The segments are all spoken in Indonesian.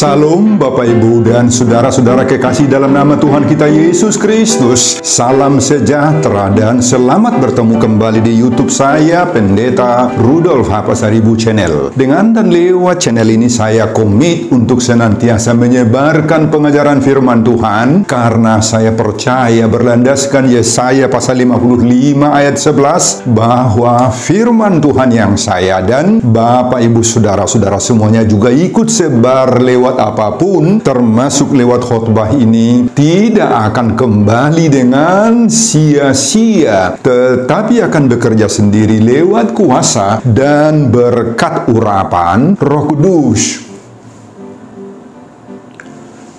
Salam Bapak Ibu dan saudara-saudara kekasih dalam nama Tuhan kita Yesus Kristus. Salam sejahtera dan selamat bertemu kembali di YouTube saya, Pendeta Rudolf H. Pasaribu Channel. Dengan dan lewat channel ini saya komit untuk senantiasa menyebarkan pengajaran firman Tuhan, karena saya percaya berlandaskan Yesaya pasal 55 ayat 11 bahwa firman Tuhan yang saya dan Bapak Ibu saudara-saudara semuanya juga ikut sebar lewat apapun, termasuk lewat khotbah ini, tidak akan kembali dengan sia-sia, tetapi akan bekerja sendiri lewat kuasa dan berkat urapan Roh Kudus.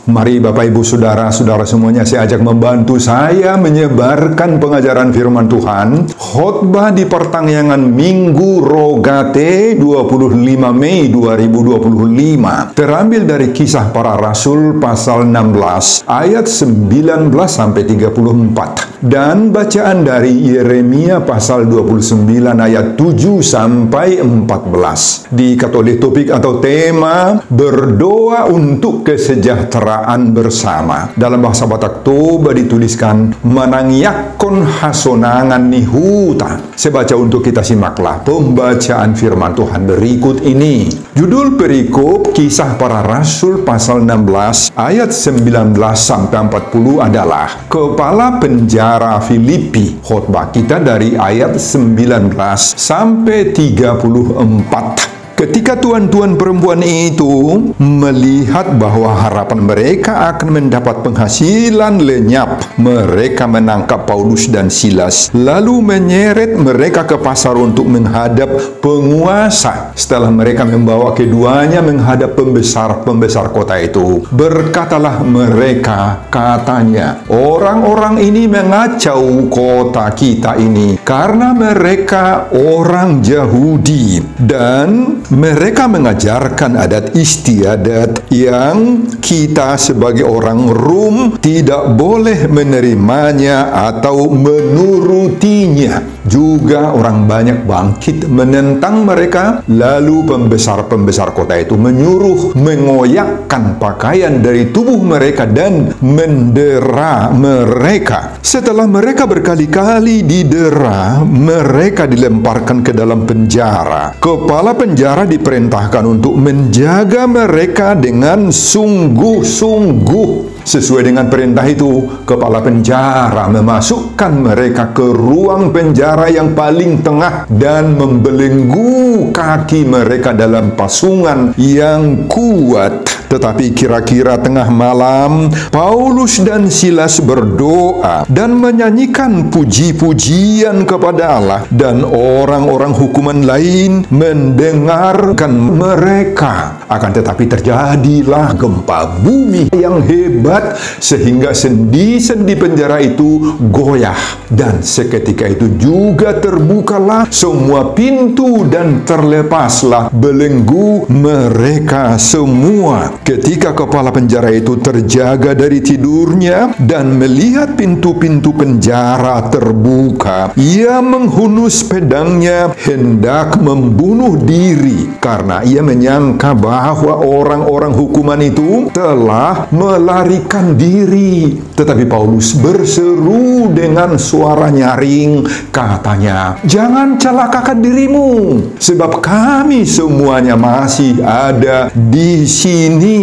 Mari Bapak Ibu saudara-saudara semuanya, saya ajak membantu saya menyebarkan pengajaran firman Tuhan. Khotbah di pertengahan Minggu Rogate 25 Mei 2025 terambil dari Kisah Para Rasul pasal 16 ayat 19 sampai 34 dan bacaan dari Yeremia pasal 29 ayat 7 sampai 14. Diikat oleh topik atau tema berdoa untuk kesejahteraan bersama. Dalam bahasa Batak Toba dituliskan manangyakon hasonangan nihuta. Saya baca untuk kita, simaklah pembacaan firman Tuhan berikut ini. Judul perikop Kisah Para Rasul pasal 16 ayat 19 sampai 40 adalah Kepala Penjara Filipi. Khotbah kita dari ayat 19 sampai 34. Ketika tuan-tuan perempuan itu melihat bahwa harapan mereka akan mendapat penghasilan lenyap, mereka menangkap Paulus dan Silas, lalu menyeret mereka ke pasar untuk menghadap penguasa. Setelah mereka membawa keduanya menghadap pembesar-pembesar kota itu, berkatalah mereka, katanya, orang-orang ini mengacau kota kita ini, karena mereka orang Yahudi, dan mereka mengajarkan adat istiadat yang kita sebagai orang Rom tidak boleh menerimanya atau menurutinya. Juga orang banyak bangkit menentang mereka, lalu pembesar-pembesar kota itu menyuruh mengoyakkan pakaian dari tubuh mereka dan mendera mereka. Setelah mereka berkali-kali didera, mereka dilemparkan ke dalam penjara. Kepala penjara diperintahkan untuk menjaga mereka dengan sungguh-sungguh. Sesuai dengan perintah itu, kepala penjara memasukkan mereka ke ruang penjara yang paling tengah dan membelenggu kaki mereka dalam pasungan yang kuat. Tetapi kira-kira tengah malam, Paulus dan Silas berdoa dan menyanyikan puji-pujian kepada Allah, dan orang-orang hukuman lain mendengarkan mereka. Akan tetapi terjadilah gempa bumi yang hebat, sehingga sendi-sendi penjara itu goyah, dan seketika itu juga terbukalah semua pintu dan terlepaslah belenggu mereka semua. Ketika kepala penjara itu terjaga dari tidurnya dan melihat pintu-pintu penjara terbuka, ia menghunus pedangnya hendak membunuh diri, karena ia menyangka bahwa orang-orang hukuman itu telah melarikan diri. Tetapi Paulus berseru dengan suara nyaring, katanya, "Jangan celakakan dirimu, sebab kami semuanya masih ada di sini."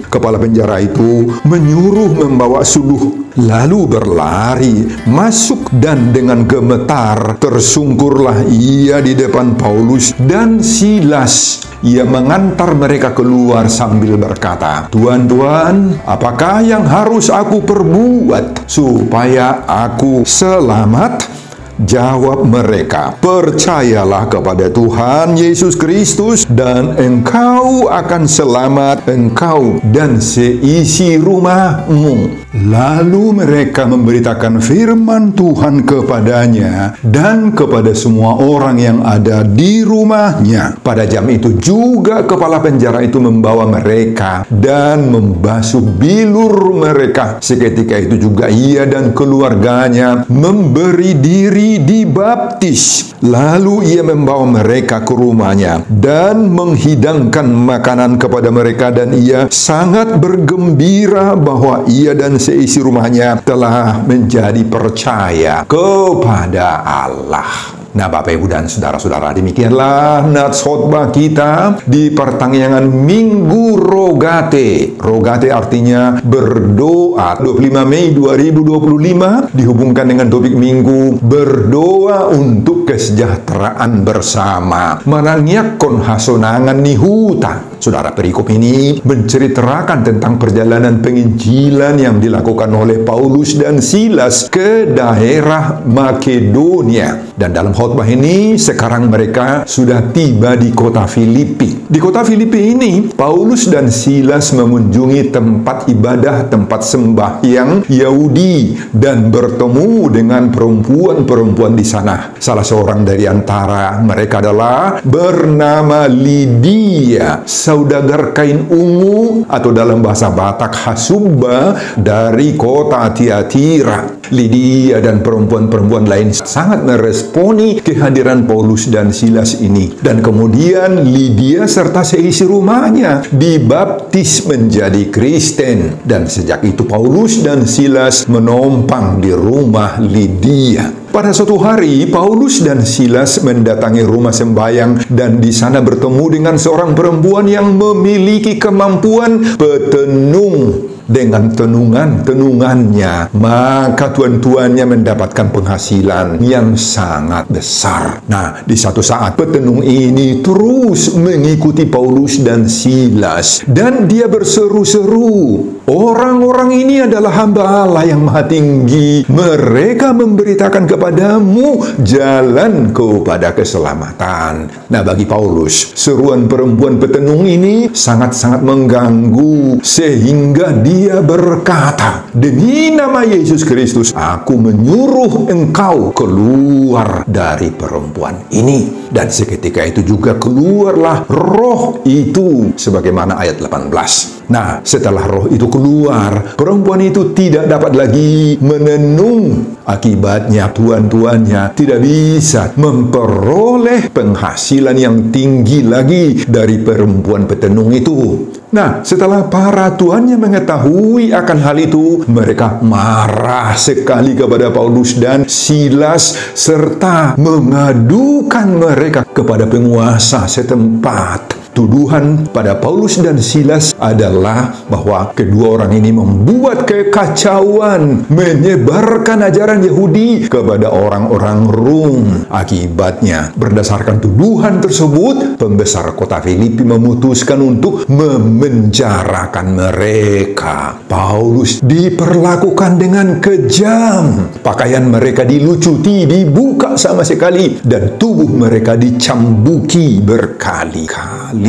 Kepala penjara itu menyuruh membawa suluh, lalu berlari masuk, dan dengan gemetar tersungkurlah ia di depan Paulus dan Silas. Ia mengantar mereka keluar sambil berkata, "Tuan-tuan, apakah yang harus aku perbuat supaya aku selamat?" Jawab mereka, "Percayalah kepada Tuhan Yesus Kristus dan engkau akan selamat, engkau dan seisi rumahmu." Lalu mereka memberitakan firman Tuhan kepadanya dan kepada semua orang yang ada di rumahnya. Pada jam itu juga kepala penjara itu membawa mereka dan membasuh bilur mereka. Seketika itu juga ia dan keluarganya memberi diri Yahudi dibaptis. Lalu ia membawa mereka ke rumahnya dan menghidangkan makanan kepada mereka, dan ia sangat bergembira bahwa ia dan seisi rumahnya telah menjadi percaya kepada Allah. Nah, Bapak, Ibu, dan Saudara-saudara, demikianlah nats khotbah kita di pertanggungan Minggu Rogate. Rogate artinya berdoa. 25 Mei 2025 dihubungkan dengan topik Minggu berdoa untuk kesejahteraan bersama. Marangyakon hasonangan nihuta. Saudara, perikop ini menceritakan tentang perjalanan penginjilan yang dilakukan oleh Paulus dan Silas ke daerah Makedonia. Dan dalam khotbah ini, sekarang mereka sudah tiba di kota Filipi. Di kota Filipi ini, Paulus dan Silas mengunjungi tempat ibadah, tempat sembahyang Yahudi, dan bertemu dengan perempuan-perempuan di sana. Salah seorang dari antara mereka adalah bernama Lydia, saudagar kain ungu, atau dalam bahasa Batak Hasubba, dari kota Tiatira. Lydia dan perempuan-perempuan lain sangat meresponi kehadiran Paulus dan Silas ini. Dan kemudian Lydia serta seisi rumahnya dibaptis menjadi Kristen. Dan sejak itu Paulus dan Silas menompang di rumah Lydia. Pada suatu hari, Paulus dan Silas mendatangi rumah sembahyang dan di sana bertemu dengan seorang perempuan yang memiliki kemampuan petenung. Dengan tenungannya, maka tuan-tuannya mendapatkan penghasilan yang sangat besar. Nah, di satu saat petenung ini terus mengikuti Paulus dan Silas, dan dia berseru-seru, "Orang-orang ini adalah hamba Allah yang Maha Tinggi. Mereka memberitakan kepadamu jalan kepada keselamatan." Nah, bagi Paulus, seruan perempuan petenung ini sangat-sangat mengganggu, sehingga dia berkata, "Demi nama Yesus Kristus, aku menyuruh engkau keluar dari perempuan ini." Dan seketika itu juga keluarlah roh itu, sebagaimana ayat 18. Nah, setelah roh itu keluar, perempuan itu tidak dapat lagi menenung. Akibatnya tuan-tuannya tidak bisa memperoleh penghasilan yang tinggi lagi dari perempuan petenung itu. Nah, setelah para tuannya mengetahui akan hal itu, mereka marah sekali kepada Paulus dan Silas serta mengadukan mereka kepada penguasa setempat. Tuduhan pada Paulus dan Silas adalah bahwa kedua orang ini membuat kekacauan, menyebarkan ajaran Yahudi kepada orang-orang Rom. Akibatnya, berdasarkan tuduhan tersebut, pembesar kota Filipi memutuskan untuk memenjarakan mereka. Paulus diperlakukan dengan kejam. Pakaian mereka dilucuti, dibuka sama sekali, dan tubuh mereka dicambuki berkali-kali.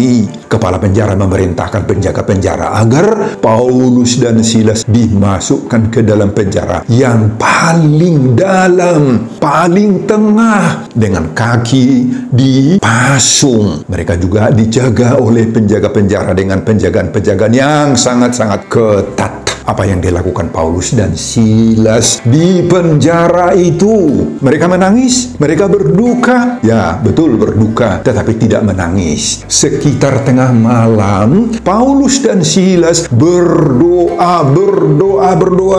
Kepala penjara memerintahkan penjaga penjara agar Paulus dan Silas dimasukkan ke dalam penjara yang paling dalam, paling tengah, dengan kaki dipasung. Mereka juga dijaga oleh penjaga penjara dengan penjagaan-penjagaan yang sangat-sangat ketat. Apa yang dilakukan Paulus dan Silas di penjara itu? Mereka menangis, mereka berduka. Ya, betul, berduka, tetapi tidak menangis. Sekitar tengah malam, Paulus dan Silas berdoa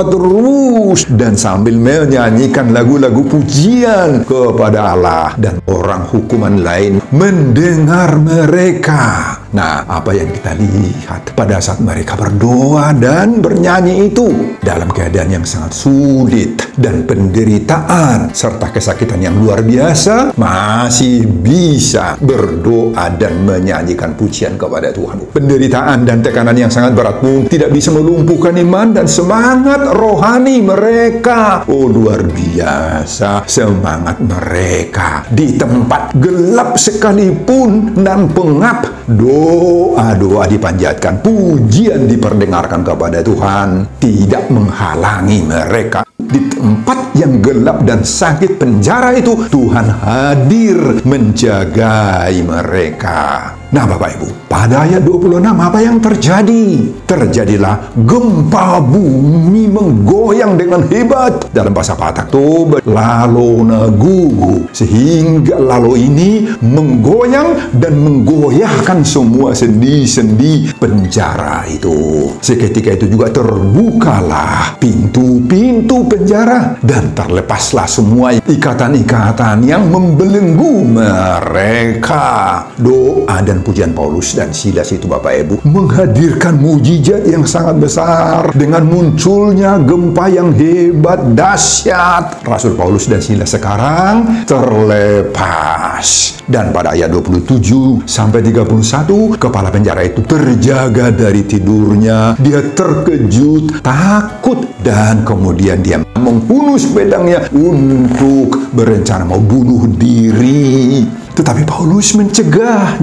terus, dan sambil menyanyikan lagu-lagu pujian kepada Allah, dan orang hukuman lain mendengar mereka. Nah, apa yang kita lihat pada saat mereka berdoa dan bernyanyi itu, dalam keadaan yang sangat sulit dan penderitaan serta kesakitan yang luar biasa, masih bisa berdoa dan menyanyikan pujian kepada Tuhan. Penderitaan dan tekanan yang sangat berat pun tidak bisa melumpuhkan iman dan semangat rohani mereka. Oh, luar biasa semangat mereka. Di tempat gelap sekalipun dan pengap, doa dipanjatkan, pujian diperdengarkan kepada Tuhan, tidak menghalangi mereka. Di tempat yang gelap dan sakit penjara itu, Tuhan hadir menjagai mereka. Nah Bapak Ibu, pada ayat 26 apa yang terjadi? Terjadilah gempa bumi menggoyang dengan hebat. Dalam bahasa Batak itu lalona gugu. Sehingga lalo ini menggoyang dan menggoyahkan semua sendi-sendi penjara itu. Seketika itu juga terbukalah pintu-pintu penjara dan terlepaslah semua ikatan-ikatan yang membelenggu mereka. Doa dan pujian Paulus dan Silas itu Bapak Ibu menghadirkan mujizat yang sangat besar dengan munculnya gempa yang hebat dahsyat. Rasul Paulus dan Silas sekarang terlepas. Dan pada ayat 27 sampai 31 kepala penjara itu terjaga dari tidurnya. Dia terkejut, takut, dan kemudian dia menghunus pedangnya untuk berencana mau bunuh diri. Tetapi Paulus mencegah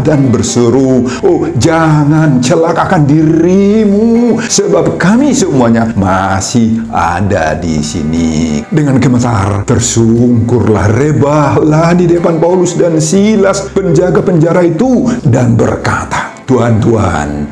dan berseru, "Oh, jangan celakakan dirimu, sebab kami semuanya masih ada di sini." Dengan gemetar tersungkurlah, rebahlah di depan Paulus dan Silas, penjaga penjara itu, dan berkata, "Tuan,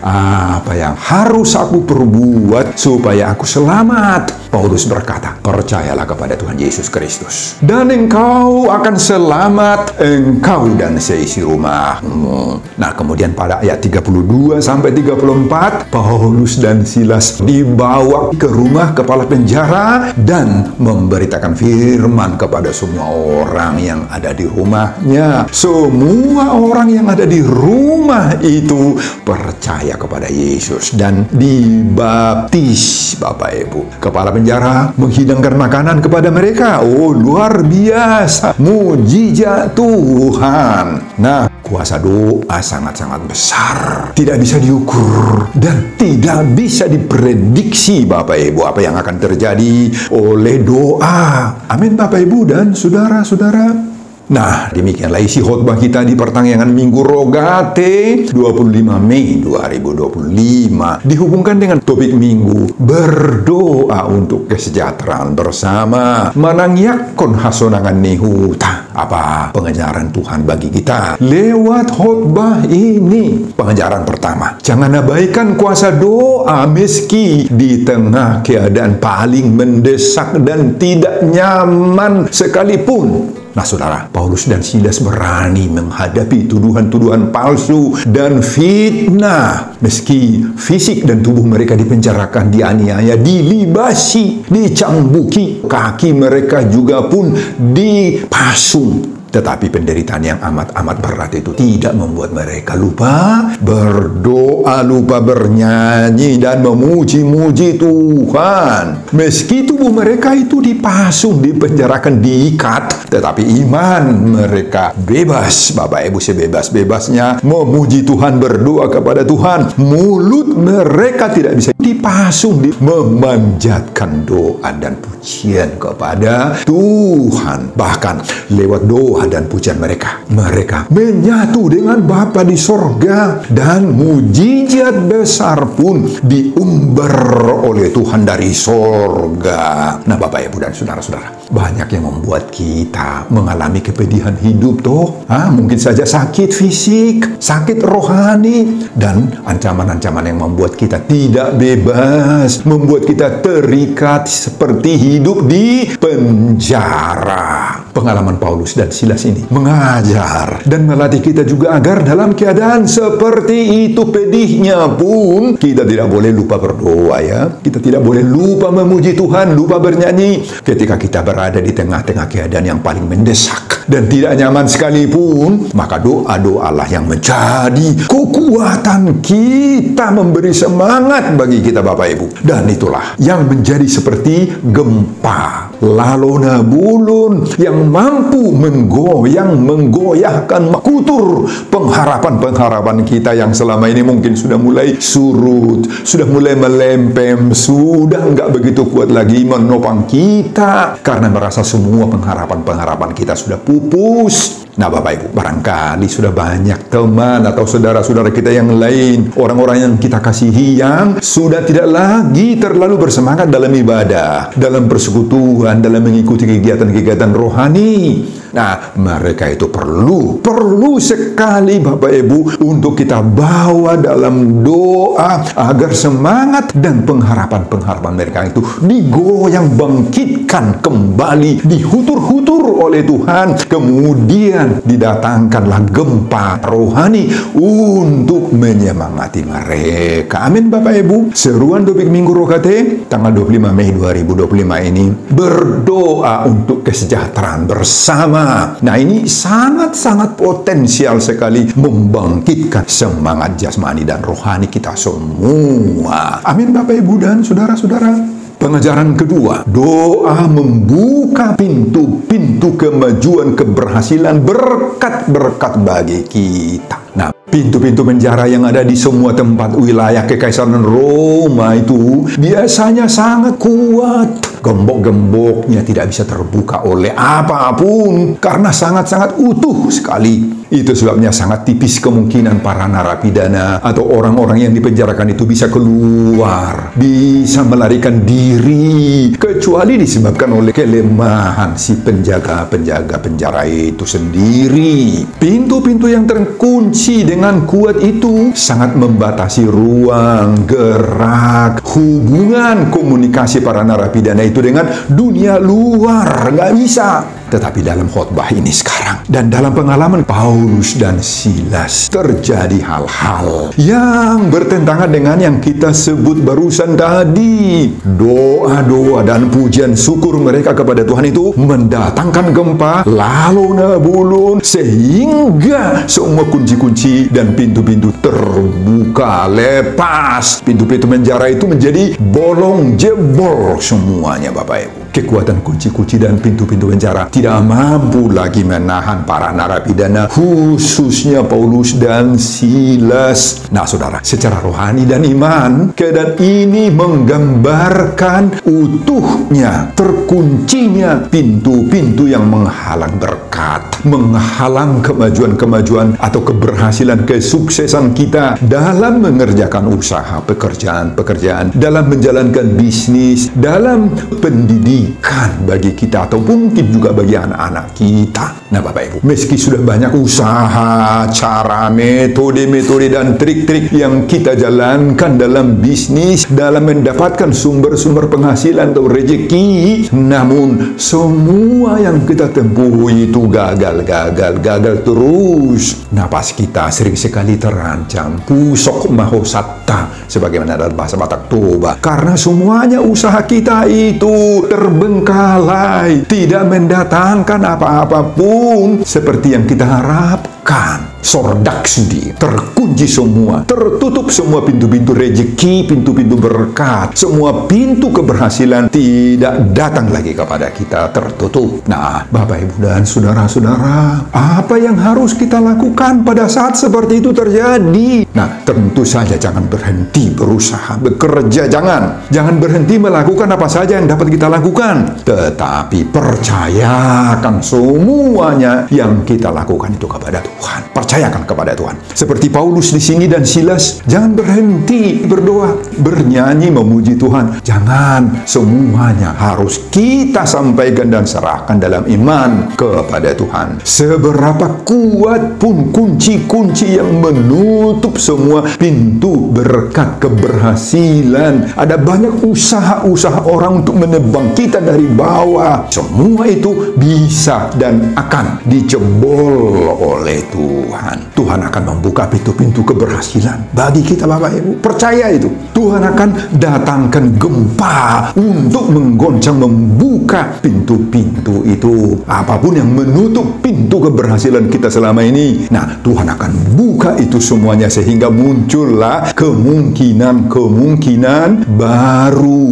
apa yang harus aku perbuat supaya aku selamat?" Paulus berkata, "Percayalah kepada Tuhan Yesus Kristus, dan engkau akan selamat, engkau dan seisi rumahmu." Nah, kemudian pada ayat 32 sampai 34, Paulus dan Silas dibawa ke rumah kepala penjara dan memberitakan firman kepada semua orang yang ada di rumahnya. Semua orang yang ada di rumah itu percaya kepada Yesus dan dibaptis, Bapak Ibu. Kepala penjara menghidangkan makanan kepada mereka. Oh, luar biasa, mujizat Tuhan. Nah, kuasa doa sangat-sangat besar, tidak bisa diukur dan tidak bisa diprediksi Bapak Ibu apa yang akan terjadi oleh doa. Amin Bapak Ibu dan saudara-saudara. Nah, demikianlah isi khotbah kita di pertengahan Minggu Rogate 25 Mei 2025. Dihubungkan dengan topik minggu, berdoa untuk kesejahteraan bersama. Manangyakon hasonangan nihuta. Apa pengajaran Tuhan bagi kita lewat khotbah ini? Pengajaran pertama, jangan abaikan kuasa doa meski di tengah keadaan paling mendesak dan tidak nyaman sekalipun. Nah saudara, Paulus dan Silas berani menghadapi tuduhan-tuduhan palsu dan fitnah. Meski fisik dan tubuh mereka dipenjarakan, dianiaya, dilibasi, dicambuki. Kaki mereka juga pun dipasung. Tetapi penderitaan yang amat-amat berat itu tidak membuat mereka lupa berdoa, lupa bernyanyi dan memuji-muji Tuhan. Meski tubuh mereka itu dipasung, dipenjarakan, diikat, tetapi iman mereka bebas. Bapak Ibu, sebebas-bebasnya memuji Tuhan, berdoa kepada Tuhan. Mulut mereka tidak bisa dipasung, memanjatkan doa dan pujian kepada Tuhan. Bahkan lewat doa dan pujian mereka menyatu dengan Bapa di sorga, dan mujizat besar pun diumbar oleh Tuhan dari sorga. Nah Bapak Ibu dan saudara-saudara, banyak yang membuat kita mengalami kepedihan hidup mungkin saja sakit fisik, sakit rohani, dan ancaman-ancaman yang membuat kita tidak bebas, membuat kita terikat seperti hidup di penjara. Pengalaman Paulus dan Silas ini mengajar dan melatih kita juga agar dalam keadaan seperti itu pedihnya pun kita tidak boleh lupa berdoa ya. Kita tidak boleh lupa memuji Tuhan, lupa bernyanyi ketika kita berada di tengah-tengah keadaan yang paling mendesak dan tidak nyaman sekalipun. Maka doa-doalah yang menjadi kekuatan kita, memberi semangat bagi kita Bapak Ibu. Dan itulah yang menjadi seperti gempa lalona bulun yang mampu menggoyahkan, mengkutur pengharapan-pengharapan kita yang selama ini mungkin sudah mulai surut, sudah mulai melempem, sudah nggak begitu kuat lagi menopang kita karena merasa semua pengharapan-pengharapan kita sudah pupus. Nah Bapak Ibu, barangkali sudah banyak teman atau saudara-saudara kita yang lain, orang-orang yang kita kasihi yang sudah tidak lagi terlalu bersemangat dalam ibadah, dalam persekutuan, dalam mengikuti kegiatan-kegiatan rohani. Nah, mereka itu perlu sekali Bapak Ibu untuk kita bawa dalam doa agar semangat dan pengharapan mereka itu digoyang, bangkitkan kembali, dihutur-hutur oleh Tuhan, kemudian didatangkanlah gempa rohani untuk menyemangati mereka. Amin Bapak Ibu. Seruan Topik Minggu Rogate tanggal 25 Mei 2025 ini berdoa untuk kesejahteraan bersama. Nah, ini sangat-sangat potensial sekali membangkitkan semangat jasmani dan rohani kita semua. Amin Bapak Ibu dan saudara-saudara. Pengajaran kedua, doa membuka pintu-pintu kemajuan, keberhasilan, berkat-berkat bagi kita. Nah, pintu-pintu penjara yang ada di semua tempat wilayah Kekaisaran Roma itu biasanya sangat kuat. Gembok-gemboknya tidak bisa terbuka oleh apapun karena sangat-sangat utuh sekali. Itu sebabnya sangat tipis kemungkinan para narapidana atau orang-orang yang dipenjarakan itu bisa keluar, bisa melarikan diri, kecuali disebabkan oleh kelemahan si penjaga-penjaga penjara itu sendiri. Pintu-pintu yang terkunci dengan kuat itu sangat membatasi ruang, gerak, hubungan komunikasi para narapidana itu dengan dunia luar. Nggak bisa. Tetapi dalam khotbah ini sekarang dan dalam pengalaman Paulus dan Silas terjadi hal-hal yang bertentangan dengan yang kita sebut barusan tadi. Doa-doa dan pujian syukur mereka kepada Tuhan itu mendatangkan gempa, lalu nabulun, sehingga semua kunci-kunci dan pintu-pintu terbuka, lepas. Pintu-pintu penjara itu menjadi bolong, jebol semuanya Bapak Ibu. Kekuatan kunci-kunci dan pintu-pintu penjara tidak mampu lagi menahan para narapidana, khususnya Paulus dan Silas. Nah saudara, secara rohani dan iman, keadaan ini menggambarkan utuhnya, terkuncinya pintu-pintu yang menghalang berkat, menghalang kemajuan-kemajuan atau keberhasilan, kesuksesan kita dalam mengerjakan usaha, pekerjaan, dalam menjalankan bisnis, dalam pendidikan bagi kita, ataupun mungkin juga bagi anak-anak kita. Nah Bapak Ibu, meski sudah banyak usaha, cara, metode dan trik-trik yang kita jalankan dalam bisnis, dalam mendapatkan sumber-sumber penghasilan atau rezeki, namun semua yang kita tempuh itu gagal terus. Napas kita sering sekali terancam, pusok mahosatta, sebagaimana dalam bahasa Batak Toba, karena semuanya usaha kita itu terbengkalai, tidak mendatangkan apa-apapun seperti yang kita harapkan. Sordak sendiri, terkunci semua, tertutup semua pintu-pintu rezeki, pintu-pintu berkat, semua pintu keberhasilan tidak datang lagi kepada kita, tertutup. Nah, Bapak Ibu dan saudara-saudara, apa yang harus kita lakukan pada saat seperti itu terjadi? Nah, tentu saja jangan berhenti berusaha, bekerja, jangan berhenti melakukan apa saja yang dapat kita lakukan, tetapi percayakan semuanya yang kita lakukan itu kepada Tuhan. Percayakan kepada Tuhan. Seperti Paulus di sini dan Silas, jangan berhenti berdoa, bernyanyi, memuji Tuhan. Jangan, semuanya harus kita sampaikan dan serahkan dalam iman kepada Tuhan. Seberapa kuat pun kunci-kunci yang menutup semua pintu berkat, keberhasilan, ada banyak usaha-usaha orang untuk menebang kita dari bawah. Semua itu bisa dan akan dijebol oleh Tuhan. Tuhan akan membuka pintu-pintu keberhasilan bagi kita Bapak Ibu. Percaya itu. Tuhan akan datangkan gempa untuk menggoncang, membuka pintu-pintu itu. Apapun yang menutup pintu keberhasilan kita selama ini, nah Tuhan akan buka itu semuanya sehingga muncullah kemungkinan baru.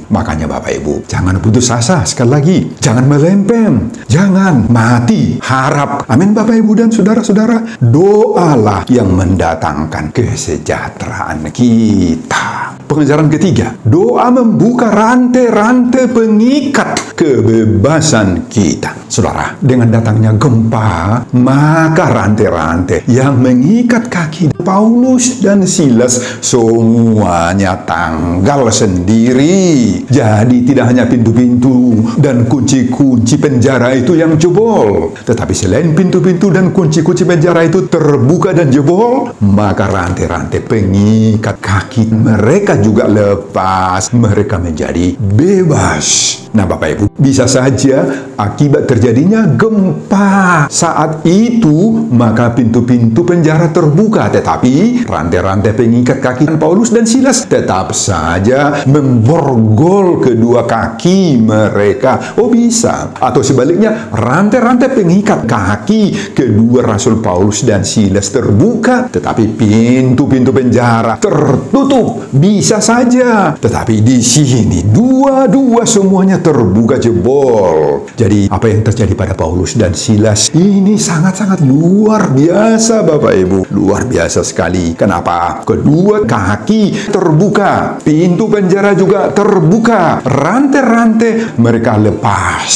Makanya Bapak Ibu, jangan putus asa sekali lagi. Jangan melempem. Jangan mati harap. Amin Bapak Ibu dan saudara-saudara. Doalah yang mendatangkan kesejahteraan kita. Pengajaran ketiga, doa membuka rantai-rantai pengikat kebebasan kita. Saudara, dengan datangnya gempa, maka rantai-rantai yang mengikat kaki Paulus dan Silas semuanya tanggal sendiri. Jadi tidak hanya pintu-pintu dan kunci-kunci penjara itu yang jebol, tetapi selain pintu-pintu dan kunci-kunci penjara itu terbuka dan jebol, maka rantai-rantai pengikat kaki mereka juga lepas. Mereka menjadi bebas. Nah, Bapak Ibu, bisa saja akibat terjadinya gempa saat itu, maka pintu-pintu penjara terbuka, tetapi rantai-rantai pengikat kaki Paulus dan Silas tetap saja memborgol kedua kaki mereka. Oh, bisa. Atau sebaliknya, rantai-rantai pengikat kaki kedua Rasul Paulus dan Silas terbuka, tetapi pintu-pintu penjara tertutup. Bisa saja. Tetapi di sini dua-dua semuanya terbuka jebol. Jadi apa yang terjadi pada Paulus dan Silas ini sangat-sangat luar biasa, Bapak Ibu. Luar biasa sekali. Kenapa? Kedua kaki terbuka, pintu penjara juga terbuka, rantai-rantai mereka lepas.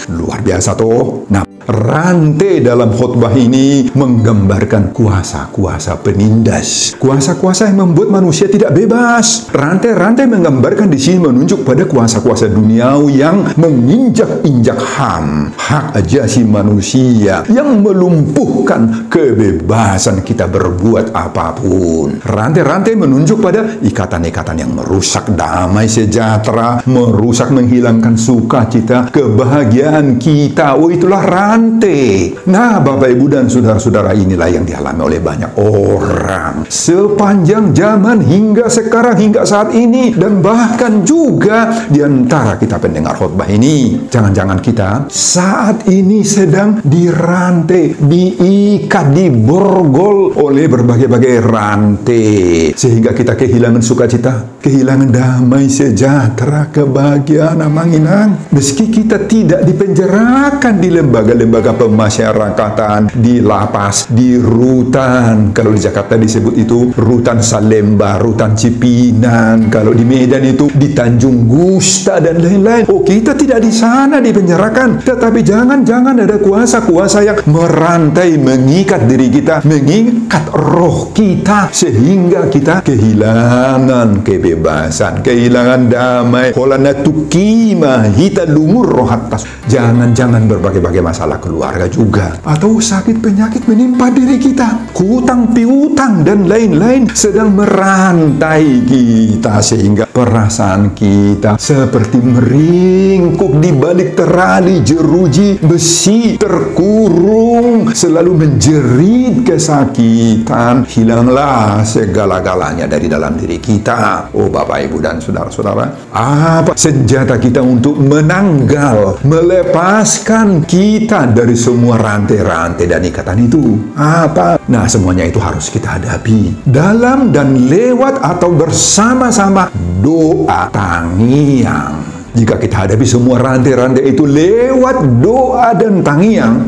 Luar biasa toh. Nah, rantai dalam khotbah ini menggambarkan kuasa-kuasa penindas, kuasa-kuasa yang membuat manusia tidak bebas. Rantai-rantai menggambarkan di sini menunjuk pada kuasa-kuasa duniawi yang menginjak-injak hak asasi manusia, yang melumpuhkan kebebasan kita berbuat apapun. Rantai-rantai menunjuk pada ikatan-ikatan yang merusak damai sejahtera, merusak, menghilangkan sukacita, kebahagiaan kita. Oh, itulah rantai. Nah, Bapak Ibu dan saudara-saudara, inilah yang dialami oleh banyak orang sepanjang zaman hingga sekarang, hingga saat ini, dan bahkan juga di antara kita pendengar khotbah ini. Jangan-jangan kita saat ini sedang dirantai, diikat, diborgol oleh berbagai-bagai rantai, sehingga kita kehilangan sukacita, kehilangan damai sejahtera, kebahagiaan, amanginan. Meski kita tidak dipenjarakan di lembaga-lembaga pemasyarakatan, di lapas, di rutan. Kalau di Jakarta disebut itu rutan Salemba, rutan Cipinang. Kalau di Medan itu di Tanjung Gusta dan lain-lain. Oh, kita tidak di sana dipenjarakan. Tetapi jangan-jangan ada kuasa-kuasa yang merantai, mengikat diri kita, mengikat roh kita, sehingga kita kehilangan kebebasan, kehilangan damai. Holana tukima hita lumur rohatas. Jangan-jangan berbagai-bagai masalah keluarga juga, atau sakit penyakit menimpa diri kita, hutang piutang dan lain-lain sedang merantai kita, sehingga perasaan kita seperti meringkuk di balik terali jeruji besi, terkurung, selalu menjerit kesakitan. Hilanglah segala-galanya dari dalam diri kita. Oh, Bapak Ibu dan saudara-saudara, apa senjata kita untuk menanggal, melepaskan kita dari semua rantai-rantai dan ikatan itu? Apa? Nah, semuanya itu harus kita hadapi dalam dan lewat atau bersama-sama doa tangiyang. Jika kita hadapi semua rantai-rantai itu lewat doa dan tangiyang,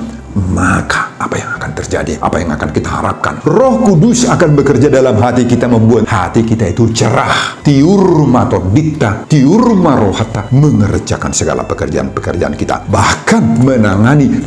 maka apa yang akan terjadi? Apa yang akan kita harapkan? Roh Kudus akan bekerja dalam hati kita, membuat hati kita itu cerah. Tiur matodita, tiur marohata, mengerjakan segala pekerjaan-pekerjaan kita. Bahkan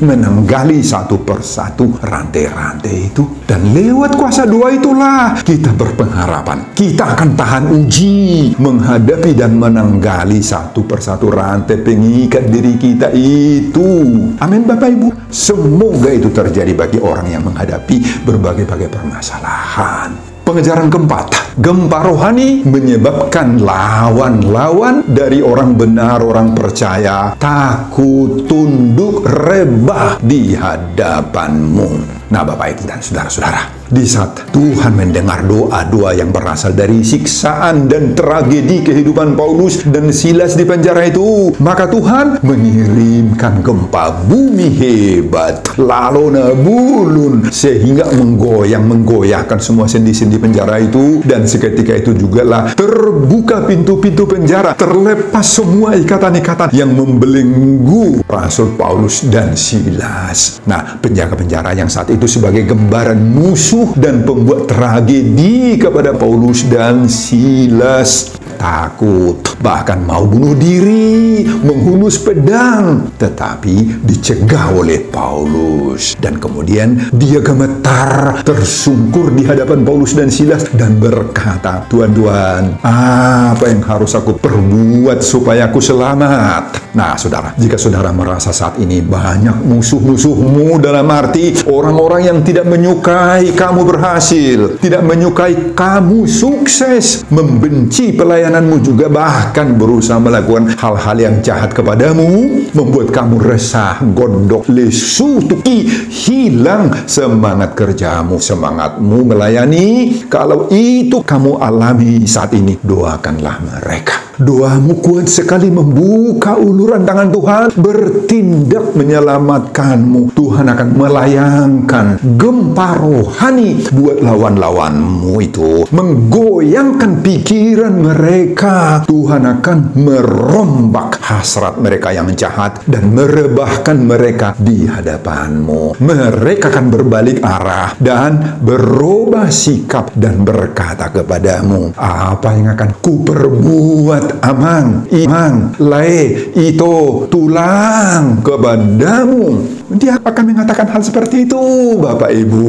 menanggali satu persatu rantai-rantai itu. Dan lewat kuasa doa itulah kita berpengharapan. Kita akan tahan uji, menghadapi dan menanggali satu persatu rantai pengikat diri kita itu. Amin, Bapak Ibu. Semoga itu terjadi bagi orang yang menghadapi berbagai-bagai permasalahan. Pengejaran keempat, gempa rohani menyebabkan lawan-lawan dari orang benar, orang percaya, takut, tunduk, rebah di hadapanmu. Nah, Bapak Ibu dan saudara-saudara, di saat Tuhan mendengar doa-doa yang berasal dari siksaan dan tragedi kehidupan Paulus dan Silas di penjara itu, maka Tuhan mengirimkan gempa bumi hebat, lalona bulun, sehingga menggoyahkan semua sendi-sendi penjara itu. Dan seketika itu juga lah terbuka pintu-pintu penjara, terlepas semua ikatan-ikatan yang membelenggu Rasul Paulus dan Silas. Nah, penjaga penjara yang saat itu sebagai gambaran musuh dan pembuat tragedi kepada Paulus dan Silas, takut, bahkan mau bunuh diri, menghunus pedang, tetapi dicegah oleh Paulus. Dan kemudian dia gemetar, tersungkur di hadapan Paulus dan Silas dan berkata, "Tuan-tuan, apa yang harus aku perbuat supaya aku selamat?" Nah, saudara, jika saudara merasa saat ini banyak musuh-musuhmu, dalam arti orang-orang yang tidak menyukai kamu berhasil, tidak menyukai kamu sukses, membenci pelayananmu juga, bahkan berusaha melakukan hal-hal yang jahat kepadamu, membuat kamu resah, gondok, lesu, tuki, hilang semangat kerjamu, semangatmu melayani. Kalau itu kamu alami saat ini, doakanlah mereka. Doamu kuat sekali membuka uluran tangan Tuhan, bertindak menyelamatkanmu. Tuhan akan melayangkan gempa rohani buat lawan-lawanmu itu, menggoyangkan pikiran mereka. Tuhan akan merombak hasrat mereka yang jahat dan merebahkan mereka di hadapanmu. Mereka akan berbalik arah dan berubah sikap dan berkata kepadamu, "Apa yang akan kuperbuat amang, imang, lae, ito, tulang kepadamu?" Dia akan mengatakan hal seperti itu, Bapak Ibu.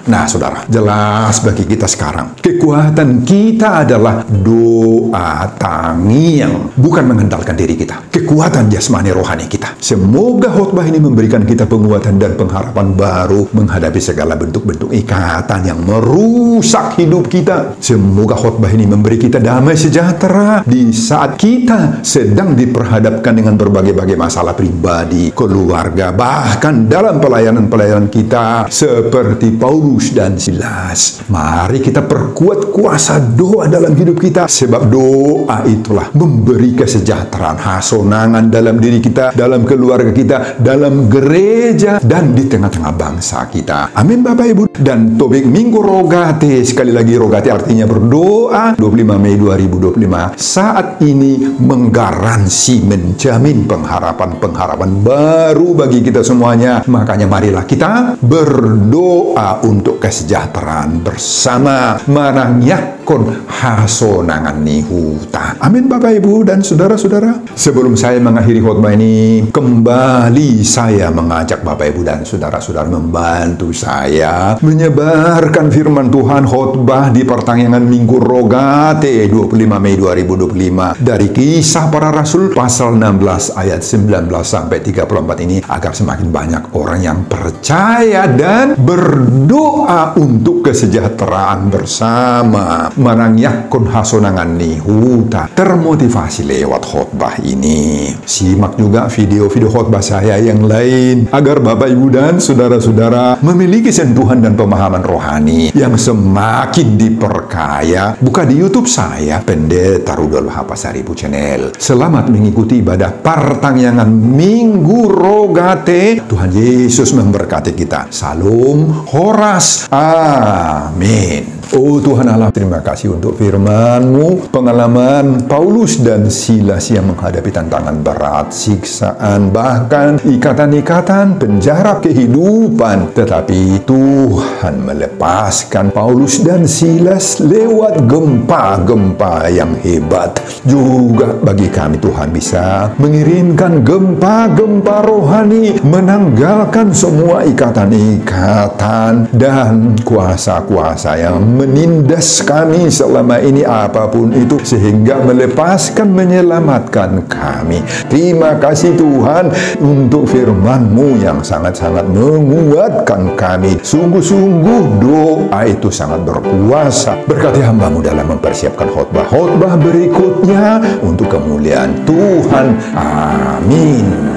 Nah, saudara, jelas bagi kita sekarang, kekuatan kita adalah doa tangiyang, bukan mengandalkan diri kita. Kekuatan jasmani rohani kita. Semoga khotbah ini memberikan kita penguatan dan pengharapan baru menghadapi segala bentuk-bentuk ikatan yang merusak hidup kita. Semoga khotbah ini memberi kita damai sejahtera di saat kita sedang diperhadapkan dengan berbagai-bagai masalah pribadi, keluarga, bahkan dalam pelayanan-pelayanan kita seperti Paulus dan Silas. Mari kita perkuat kuasa doa dalam hidup kita, sebab doa itulah memberi kesejahteraan, hasonangan dalam diri kita, dalam keluarga kita, dalam gereja, dan di tengah-tengah bangsa kita. Amin, Bapak Ibu. Dan topik Minggu Rogate, sekali lagi Rogate artinya berdoa, 25 Mei 2025 saat ini menggaransi, menjamin pengharapan-pengharapan baru bagi kita semuanya. Makanya marilah kita berdoa untuk kesejahteraan bersama, marangyakon hasonangan nihuta. Amin, Bapak Ibu dan saudara-saudara. Sebelum saya mengakhiri khotbah ini, kembali saya mengajak Bapak Ibu dan saudara-saudara membantu saya menyebarkan firman Tuhan, khotbah di pertanggungan Minggu Rogate 25 Mei 2025 dari Kisah Para Rasul pasal 16 ayat 19 sampai 34 ini, agar semakin banyak orang yang percaya dan berdoa untuk kesejahteraan bersama, marangyakon hasonangan nihuta, termotivasi lewat khotbah ini. Simak juga video-video khotbah saya yang lain agar Bapak Ibu dan saudara-saudara memiliki sentuhan dan pemahaman rohani yang semakin diperkaya. Buka di YouTube saya, Pendeta Rudolf Hapasaribu Channel. Selamat mengikuti ibadah pertanggungan Minggu Rogate. Tuhan Yesus memberkati kita. Salam Horas. Amin. Oh Tuhan Allah, terima kasih untuk firman-Mu, pengalaman Paulus dan Silas yang menghadapi tantangan berat, siksaan, bahkan ikatan-ikatan penjara kehidupan. Tetapi Tuhan melepaskan Paulus dan Silas lewat gempa-gempa yang hebat. Juga bagi kami Tuhan bisa mengirimkan gempa-gempa rohani, menanggalkan semua ikatan-ikatan dan kuasa-kuasa yang menindas kami selama ini, apapun itu, sehingga melepaskan, menyelamatkan kami. Terima kasih Tuhan untuk firman-Mu yang sangat-sangat menguatkan kami. Sungguh-sungguh doa itu sangat berkuasa. Berkati hamba-Mu dalam mempersiapkan khotbah berikutnya untuk kemuliaan Tuhan. Amin.